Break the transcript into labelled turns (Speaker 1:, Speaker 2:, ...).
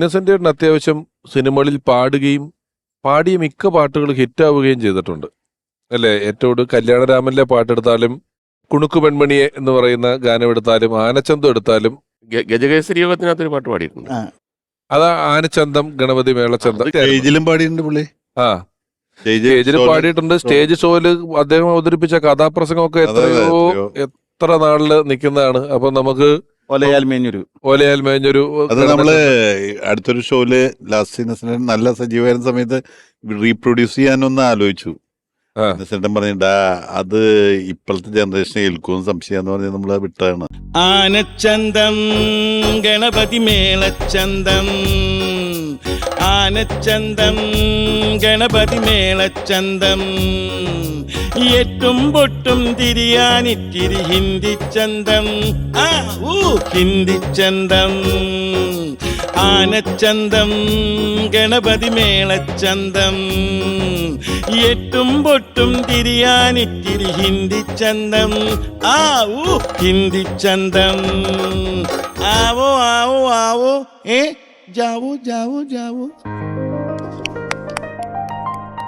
Speaker 1: ഇന്നസെന്റ് ചേട്ടൻ അത്യാവശ്യം സിനിമകളിൽ പാടുകയും പാടിയ മിക്ക പാട്ടുകൾ ഹിറ്റാവുകയും ചെയ്തിട്ടുണ്ട് അല്ലേ? ഏറ്റവും കല്യാണരാമനിലെ പാട്ടെടുത്താലും കുണുക്കു പെൺമണിയെ എന്ന് പറയുന്ന ഗാനം എടുത്താലും ആനച്ചന്തം എടുത്താലും
Speaker 2: ഗജകേസരി യോഗത്തിനകത്തൊരു പാട്ട് പാടിയിട്ടുണ്ട്.
Speaker 1: അതാ ആനച്ചന്തം ഗണപതി മേളച്ചന്തം
Speaker 3: സ്റ്റേജിലും പാടിയിട്ടുണ്ട് പുള്ളി.
Speaker 1: സ്റ്റേജിൽ പാടിയിട്ടുണ്ട്. സ്റ്റേജ് ഷോയില് അദ്ദേഹം അവതരിപ്പിച്ച കഥാപ്രസംഗമൊക്കെ എത്ര നാളില് നിൽക്കുന്നതാണ്. അപ്പൊ നമുക്ക്
Speaker 4: ഓലയാൽ മേഞ്ഞൊരു
Speaker 3: അത് നമ്മള് അടുത്തൊരു ഷോയില് ലാസ്റ്റ് ഇന്നസെന്റ് നല്ല സജീവമായിരുന്ന സമയത്ത് റീപ്രൊഡ്യൂസ് ചെയ്യാനൊന്ന് ആലോചിച്ചു. ഇന്നസെന്റൻ പറഞ്ഞിട്ടാ അത് ഇപ്പോഴത്തെ ജനറേഷനെ ഏൽക്കും സംശയം പറഞ്ഞ് നമ്മള് വിട്ടതാണ്.
Speaker 4: ആനച്ചന്തം ഗണപതി മേളച്ചന്തം, ആനച്ചന്തം ഗണപതി മേളച്ചന്തം, എട്ടും പൊട്ടും തിരിയാനിത്തിരി ഹിന്ദിച്ചന്തം, ഹിന്ദിച്ചന്തം, ആനച്ചന്തം ഗണപതി മേളച്ചന്തം, എട്ടും പൊട്ടും തിരിയാനിത്തിരി ഹിന്ദിച്ചന്തം, ഹിന്ദിച്ചന്തം, ആവോ ആവോ ആവോ, ജാവോ ജാവോ ജാവോ.